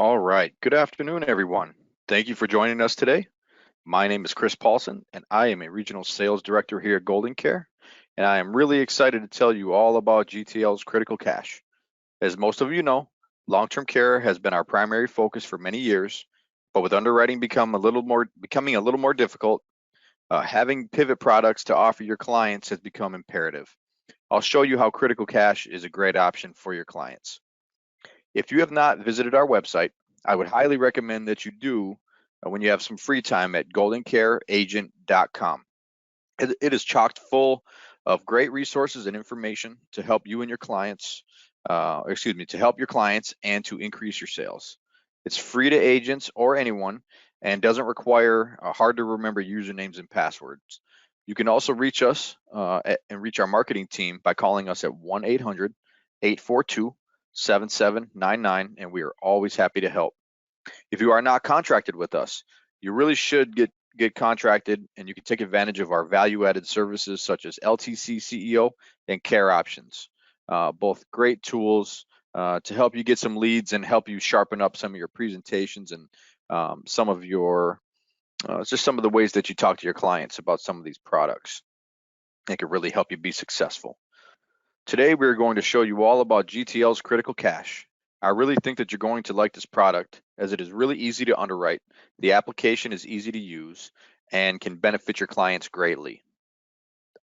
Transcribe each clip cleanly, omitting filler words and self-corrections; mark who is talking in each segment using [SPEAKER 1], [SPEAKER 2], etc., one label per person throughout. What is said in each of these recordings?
[SPEAKER 1] All right. Good afternoon, everyone. Thank you for joining us today. My name is Cris Paulson, and I am a regional sales director here at GoldenCare, and I am really excited to tell you all about GTL's critical cash. As most of you know, long-term care has been our primary focus for many years, but with underwriting becoming a little more difficult, having pivot products to offer your clients has become imperative. I'll show you how critical cash is a great option for your clients. If you have not visited our website, I would highly recommend that you do when you have some free time at goldencareagent.com. It is chocked full of great resources and information to help you and your clients, to help your clients and to increase your sales. It's free to agents or anyone and doesn't require hard to remember usernames and passwords. You can also reach us and reach our marketing team by calling us at 1-800-842-7799, and we are always happy to help. If you are not contracted with us, you really should get contracted, and you can take advantage of our value-added services such as LTC CEO and care options. Both great tools to help you get some leads and help you sharpen up some of your presentations and some of the ways that you talk to your clients about some of these products. It can really help you be successful. Today, we're going to show you all about GTL's critical cash. I really think that you're going to like this product as it is really easy to underwrite, the application is easy to use, and can benefit your clients greatly.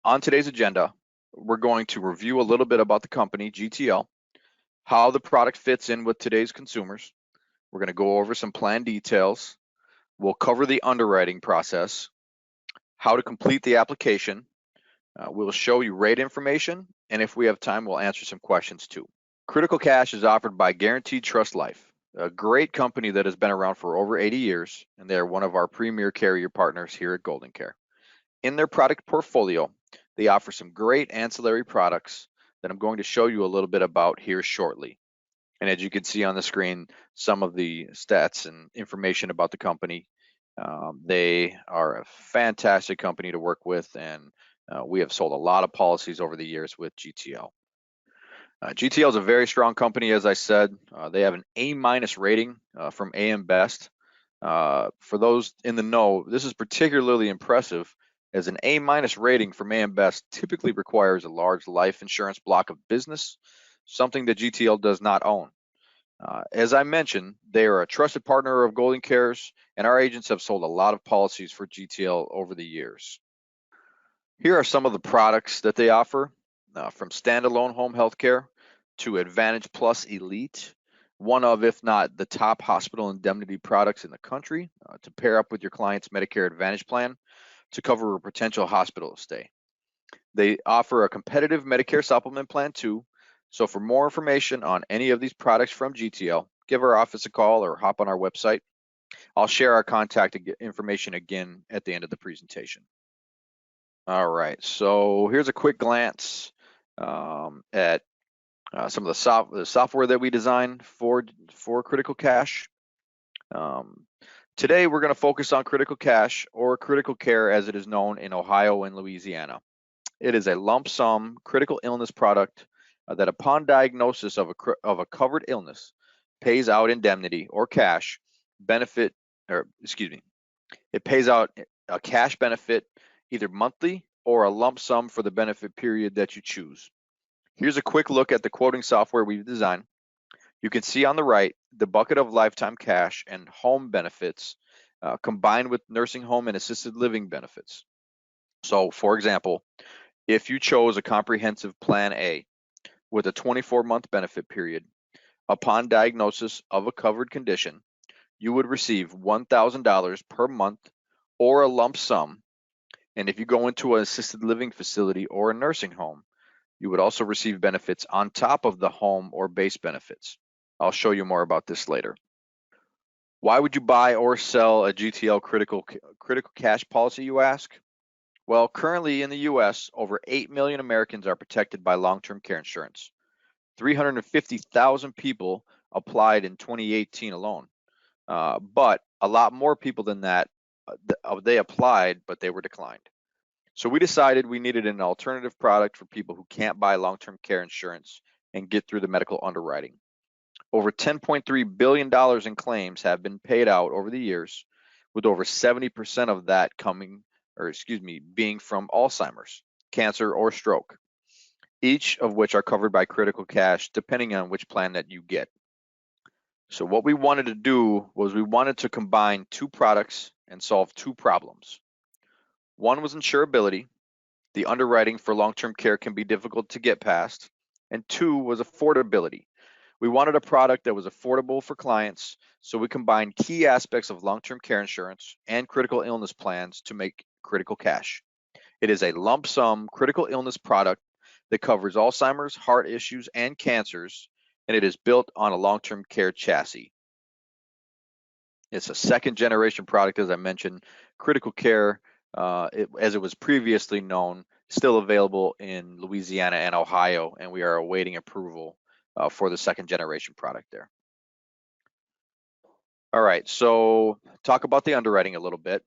[SPEAKER 1] On today's agenda, we're going to review a little bit about the company, GTL, how the product fits in with today's consumers. We're going to go over some plan details. We'll cover the underwriting process, how to complete the application. We'll show you rate information, and if we have time, we'll answer some questions too. Critical Cash is offered by Guaranteed Trust Life, a great company that has been around for over 80 years, and they are one of our premier carrier partners here at GoldenCare. In their product portfolio, they offer some great ancillary products that I'm going to show you a little bit about here shortly. And as you can see on the screen, some of the stats and information about the company. They are a fantastic company to work with, and we have sold a lot of policies over the years with GTL. GTL is a very strong company, as I said. They have an A- rating from AM Best. For those in the know, this is particularly impressive as an A- rating from AM Best typically requires a large life insurance block of business, something that GTL does not own. As I mentioned, they are a trusted partner of GoldenCare's, and our agents have sold a lot of policies for GTL over the years. Here are some of the products that they offer, from standalone home health care to Advantage Plus Elite, one of, if not the top hospital indemnity products in the country, to pair up with your client's Medicare Advantage plan to cover a potential hospital stay. They offer a competitive Medicare supplement plan too. So for more information on any of these products from GTL, give our office a call or hop on our website. I'll share our contact information again at the end of the presentation. All right, so here's a quick glance at some of the software that we designed for Critical Cash. Today, we're going to focus on Critical Cash, or Critical Care as it is known in Ohio and Louisiana. It is a lump sum critical illness product that upon diagnosis of a covered illness pays out indemnity or cash benefit, it pays out a cash benefit either monthly or a lump sum for the benefit period that you choose. Here's a quick look at the quoting software we've designed. You can see on the right the bucket of lifetime cash and home benefits combined with nursing home and assisted living benefits. So for example, if you chose a comprehensive plan A with a 24-month benefit period, upon diagnosis of a covered condition, you would receive $1,000 per month or a lump sum. And if you go into an assisted living facility or a nursing home, you would also receive benefits on top of the home or base benefits. I'll show you more about this later. Why would you buy or sell a GTL critical cash policy, you ask? Well, currently in the US, over 8 million Americans are protected by long-term care insurance. 350,000 people applied in 2018 alone. But a lot more people than that, they applied, but they were declined. So we decided we needed an alternative product for people who can't buy long-term care insurance and get through the medical underwriting. Over $10.3 billion in claims have been paid out over the years, with over 70% of that being from Alzheimer's, cancer, or stroke, each of which are covered by critical cash depending on which plan that you get. So what we wanted to do was we wanted to combine two products and solve two problems. One was insurability. The underwriting for long-term care can be difficult to get past. And two was affordability. We wanted a product that was affordable for clients, so we combined key aspects of long-term care insurance and critical illness plans to make critical cash. It is a lump sum critical illness product that covers Alzheimer's, heart issues, and cancers, and it is built on a long-term care chassis. It's a second generation product, as I mentioned. Critical care, as it was previously known, still available in Louisiana and Ohio, and we are awaiting approval for the second generation product there. All right, so talk about the underwriting a little bit.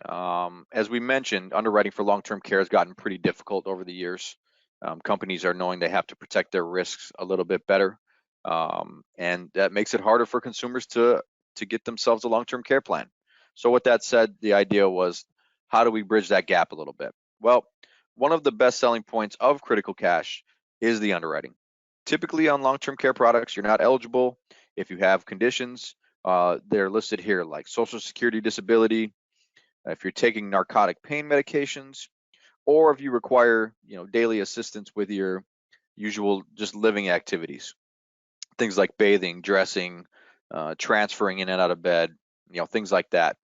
[SPEAKER 1] As we mentioned, underwriting for long-term care has gotten pretty difficult over the years. Companies are knowing they have to protect their risks a little bit better, and that makes it harder for consumers to get themselves a long-term care plan. So with that said, the idea was, how do we bridge that gap a little bit? Well, one of the best selling points of critical cash is the underwriting. Typically on long-term care products, you're not eligible if you have conditions. They're listed here like Social Security disability, if you're taking narcotic pain medications, or if you require daily assistance with your usual just living activities, things like bathing, dressing, transferring in and out of bed, things like that.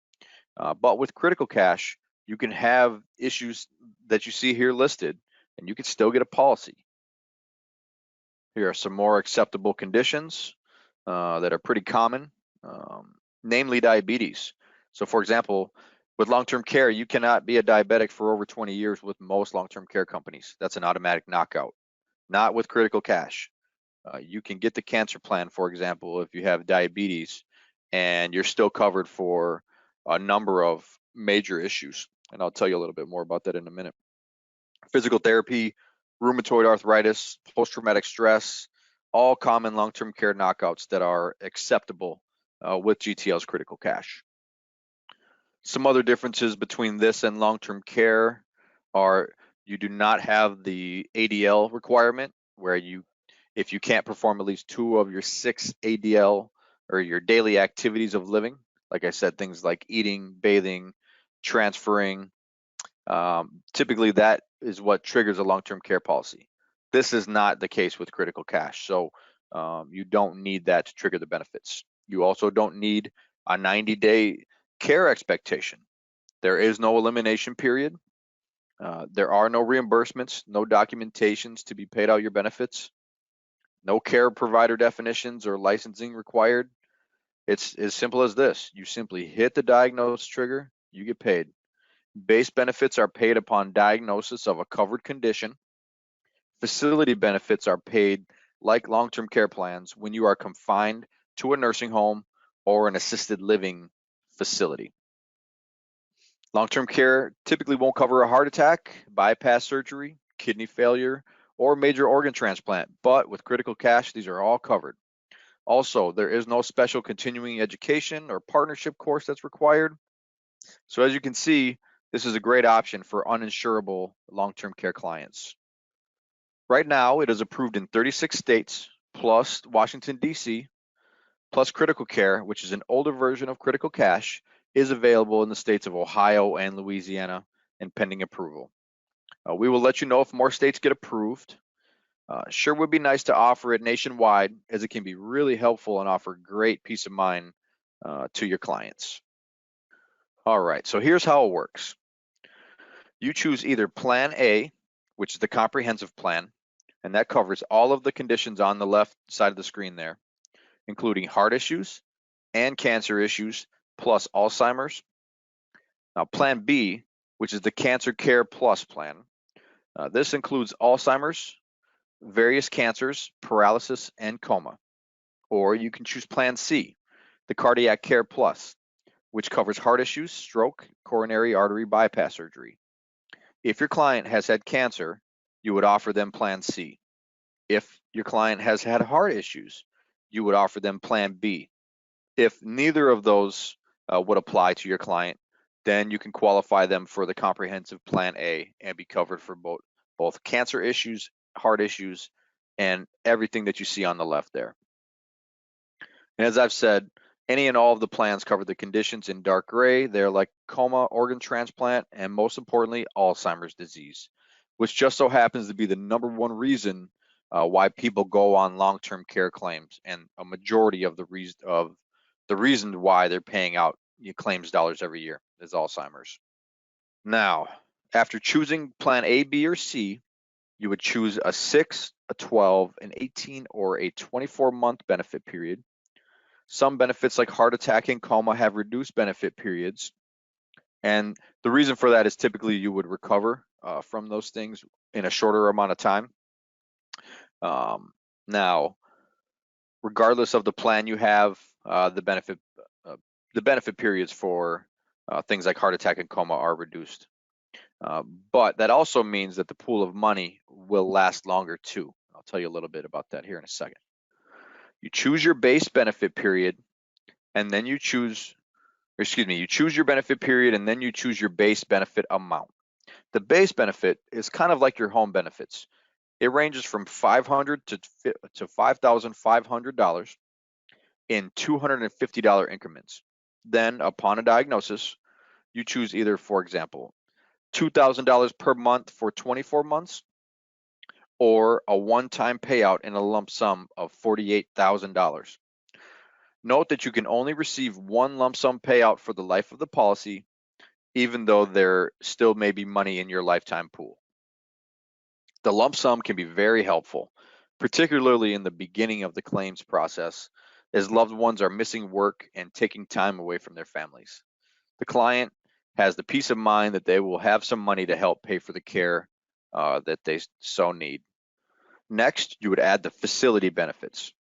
[SPEAKER 1] But with critical cash, you can have issues that you see here listed, and you can still get a policy. Here are some more acceptable conditions that are pretty common, namely diabetes. So for example, with long-term care, you cannot be a diabetic for over 20 years with most long-term care companies. That's an automatic knockout. Not with critical cash. You can get the cancer plan, for example, if you have diabetes, and you're still covered for a number of major issues. And I'll tell you a little bit more about that in a minute. Physical therapy, rheumatoid arthritis, post-traumatic stress, all common long-term care knockouts that are acceptable with GTL's critical cash. Some other differences between this and long-term care are you do not have the ADL requirement, where if you can't perform at least 2 of your 6 ADL or your daily activities of living, like I said, things like eating, bathing, transferring, typically that is what triggers a long-term care policy. This is not the case with critical cash, so you don't need that to trigger the benefits. You also don't need a 90-day care expectation. There is no elimination period. There are no reimbursements, no documentations to be paid out your benefits, no care provider definitions or licensing required. It's as simple as this. You simply hit the diagnose trigger, you get paid. Base benefits are paid upon diagnosis of a covered condition. Facility benefits are paid like long-term care plans when you are confined to a nursing home or an assisted living facility. Long-term care typically won't cover a heart attack, bypass surgery, kidney failure, or major organ transplant, but with critical cash, these are all covered. Also, there is no special continuing education or partnership course that's required. So as you can see, this is a great option for uninsurable long-term care clients. Right now, it is approved in 36 states, plus Washington, D.C., plus critical care, which is an older version of critical cash, is available in the states of Ohio and Louisiana, and pending approval. We will let you know if more states get approved. Sure would be nice to offer it nationwide, as it can be really helpful and offer great peace of mind to your clients. All right, so here's how it works. You choose either Plan A, which is the comprehensive plan, and that covers all of the conditions on the left side of the screen there, including heart issues and cancer issues, plus Alzheimer's. Now, Plan B, which is the Cancer Care Plus plan, this includes Alzheimer's, various cancers, paralysis, and coma. Or you can choose Plan C, the Cardiac Care Plus, which covers heart issues, stroke, coronary artery bypass surgery. If your client has had cancer, you would offer them Plan C. If your client has had heart issues, you would offer them Plan B. If neither of those would apply to your client, then you can qualify them for the comprehensive Plan A and be covered for both cancer issues, heart issues, and everything that you see on the left there. And as I've said, any and all of the plans cover the conditions in dark gray. They're like coma, organ transplant, and most importantly, Alzheimer's disease, which just so happens to be the #1 reason why people go on long-term care claims, and a majority of the reason why they're paying out claims dollars every year is Alzheimer's. Now, after choosing Plan A, B, or C, you would choose a 6, a 12, an 18, or a 24-month benefit period. Some benefits like heart attack and coma have reduced benefit periods. And the reason for that is typically you would recover from those things in a shorter amount of time. Now, regardless of the plan you have, the benefit periods for things like heart attack and coma are reduced. But that also means that the pool of money will last longer too. I'll tell you a little bit about that here in a second. You choose your base benefit period, and then you choose your benefit period, and then you choose your base benefit amount. The base benefit is kind of like your home benefits. It ranges from $500 to $5,500 in $250 increments. Then, upon a diagnosis, you choose either, for example, $2,000 per month for 24 months, or a one-time payout in a lump sum of $48,000. Note that you can only receive one lump sum payout for the life of the policy, even though there still may be money in your lifetime pool. The lump sum can be very helpful, particularly in the beginning of the claims process, as loved ones are missing work and taking time away from their families. The client has the peace of mind that they will have some money to help pay for the care that they so need. Next, you would add the facility benefits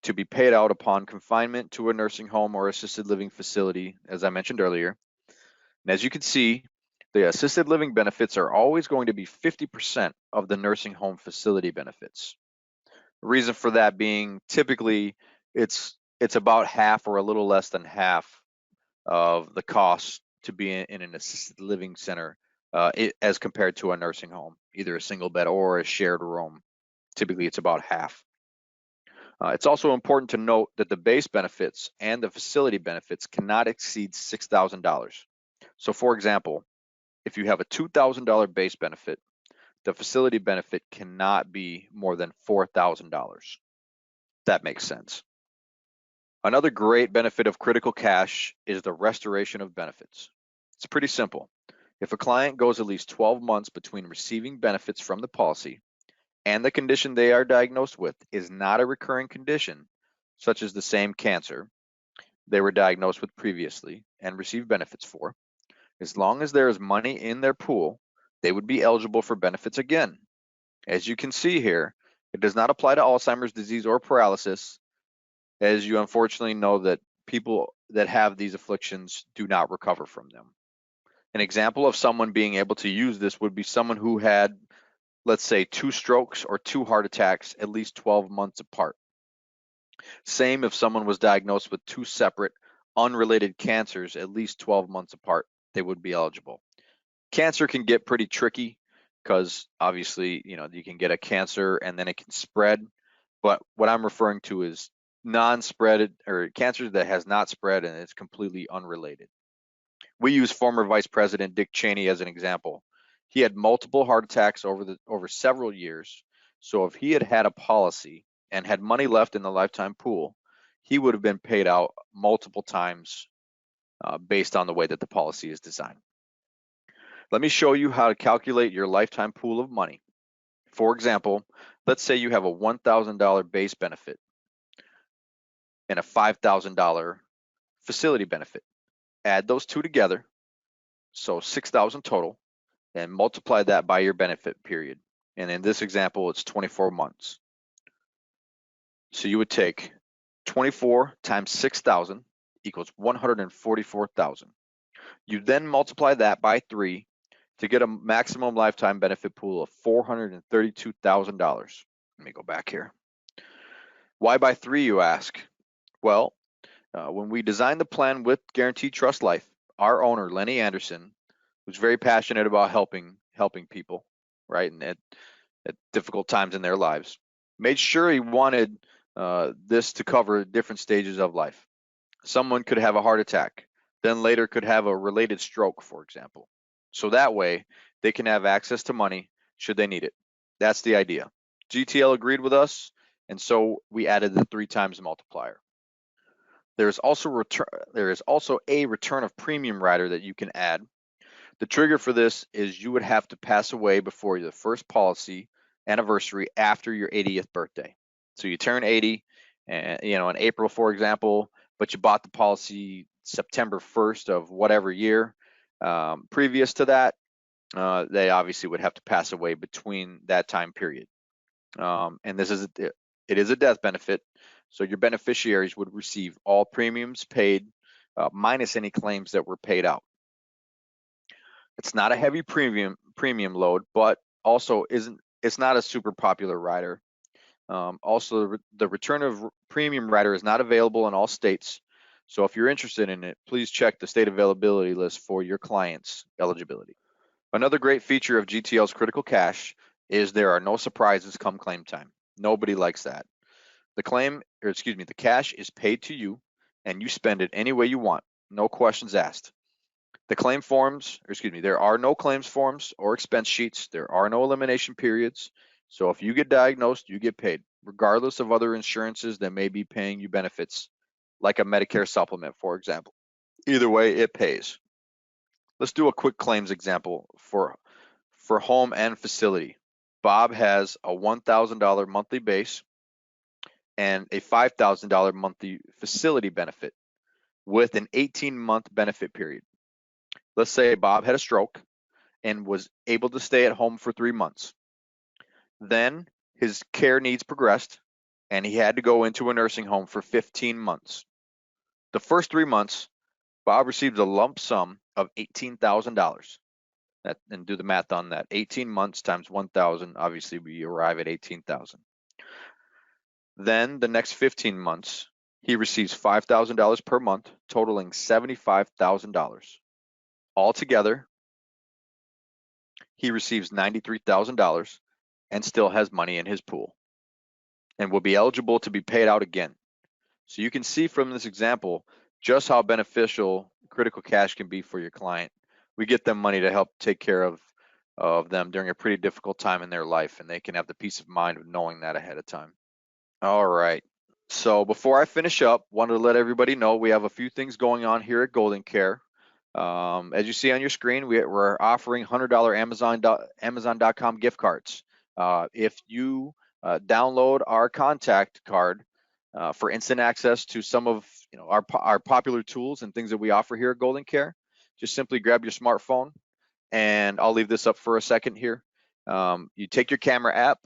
[SPEAKER 1] to be paid out upon confinement to a nursing home or assisted living facility, as I mentioned earlier. And as you can see, the assisted living benefits are always going to be 50% of the nursing home facility benefits. The reason for that being typically it's about half or a little less than half of the cost to be in an assisted living center as compared to a nursing home, either a single bed or a shared room. Typically, it's about half. It's also important to note that the base benefits and the facility benefits cannot exceed $6,000. So for example, if you have a $2,000 base benefit, the facility benefit cannot be more than $4,000. That makes sense. Another great benefit of critical cash is the restoration of benefits. It's pretty simple. If a client goes at least 12 months between receiving benefits from the policy and the condition they are diagnosed with is not a recurring condition, such as the same cancer they were diagnosed with previously and received benefits for, as long as there is money in their pool, they would be eligible for benefits again. As you can see here, it does not apply to Alzheimer's disease or paralysis, as you unfortunately know that people that have these afflictions do not recover from them. An example of someone being able to use this would be someone who had, let's say, 2 strokes or 2 heart attacks at least 12 months apart. Same if someone was diagnosed with 2 separate unrelated cancers at least 12 months apart, they would be eligible. Cancer can get pretty tricky because obviously, you can get a cancer and then it can spread. But what I'm referring to is non-spread or cancer that has not spread and it's completely unrelated. We use former Vice President Dick Cheney as an example. He had multiple heart attacks over several years. So if he had had a policy and had money left in the lifetime pool, he would have been paid out multiple times based on the way that the policy is designed. Let me show you how to calculate your lifetime pool of money. For example, let's say you have a $1,000 base benefit and a $5,000 facility benefit. Add those two together, so $6,000 total, and multiply that by your benefit period. And in this example, it's 24 months. So you would take 24 times 6,000 equals 144,000. You then multiply that by 3 to get a maximum lifetime benefit pool of $432,000. Let me go back here. Why buy 3, you ask? Well, when we designed the plan with Guaranteed Trust Life, our owner, Lenny Anderson, was very passionate about helping people, right, and at difficult times in their lives. Made sure he wanted this to cover different stages of life. Someone could have a heart attack, then later could have a related stroke, for example. So that way, they can have access to money should they need it. That's the idea. GTL agreed with us, and so we added the 3 times multiplier. There is also a return of premium rider that you can add. The trigger for this is you would have to pass away before the first policy anniversary after your 80th birthday. So you turn 80, and in April, for example, but you bought the policy September 1st of whatever year previous to that. They obviously would have to pass away between that time period. And it is a death benefit, so your beneficiaries would receive all premiums paid minus any claims that were paid out. It's not a heavy premium load, but also it's not a super popular rider. Also, the return of premium rider is not available in all states. So if you're interested in it, please check the state availability list for your client's eligibility. Another great feature of GTL's Critical Cash is there are no surprises come claim time. Nobody likes that. The cash is paid to you and you spend it any way you want. No questions asked. There are no claims forms or expense sheets. There are no elimination periods. So if you get diagnosed, you get paid, regardless of other insurances that may be paying you benefits, like a Medicare supplement, for example. Either way, it pays. Let's do a quick claims example for home and facility. Bob has a $1,000 monthly base and a $5,000 monthly facility benefit with an 18-month benefit period. Let's say Bob had a stroke and was able to stay at home for 3 months. Then his care needs progressed and he had to go into a nursing home for 15 months. The first 3 months, Bob received a lump sum of $18,000. And do the math on that. 18 months times 1,000, obviously we arrive at 18,000. Then the next 15 months, he receives $5,000 per month, totaling $75,000. Altogether, he receives $93,000 and still has money in his pool and will be eligible to be paid out again. So you can see from this example just how beneficial critical cash can be for your client. We get them money to help take care of them during a pretty difficult time in their life, and they can have the peace of mind of knowing that ahead of time. All right. So before I finish up, wanted to let everybody know we have a few things going on here at GoldenCare. As you see on your screen, we're offering $100 Amazon.com gift cards. If you download our contact card for instant access to some of our popular tools and things that we offer here at GoldenCare, just simply grab your smartphone, and I'll leave this up for a second here. You take your camera app,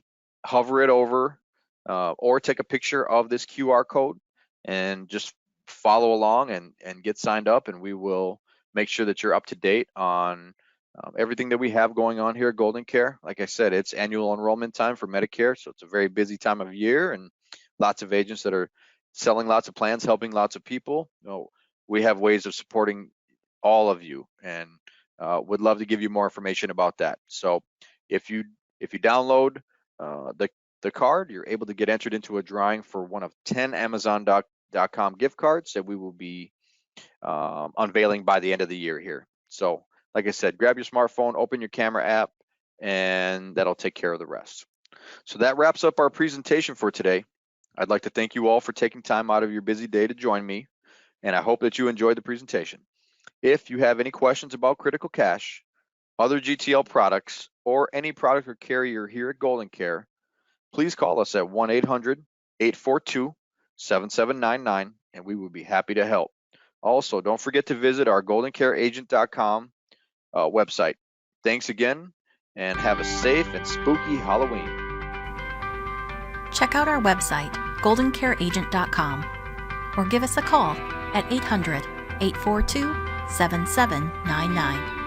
[SPEAKER 1] hover it over, or take a picture of this QR code and just follow along and get signed up, and we will make sure that you're up to date on everything that we have going on here at GoldenCare. Like I said, it's annual enrollment time for Medicare, so it's a very busy time of year, and lots of agents that are selling lots of plans, helping lots of people. We have ways of supporting all of you, and would love to give you more information about that. So if you download the card, you're able to get entered into a drawing for one of 10 Amazon.com gift cards that we will be unveiling by the end of the year here. So like I said, grab your smartphone, open your camera app, and that'll take care of the rest. So that wraps up our presentation for today. I'd like to thank you all for taking time out of your busy day to join me, and I hope that you enjoyed the presentation. If you have any questions about Critical Cash, other GTL products, or any product or carrier here at GoldenCare, please call us at 1-800-842-7799, and we will be happy to help. Also, don't forget to visit our GoldenCareAgent.com website. Thanks again, and have a safe and spooky Halloween.
[SPEAKER 2] Check out our website, GoldenCareAgent.com, or give us a call at 800-842-7799.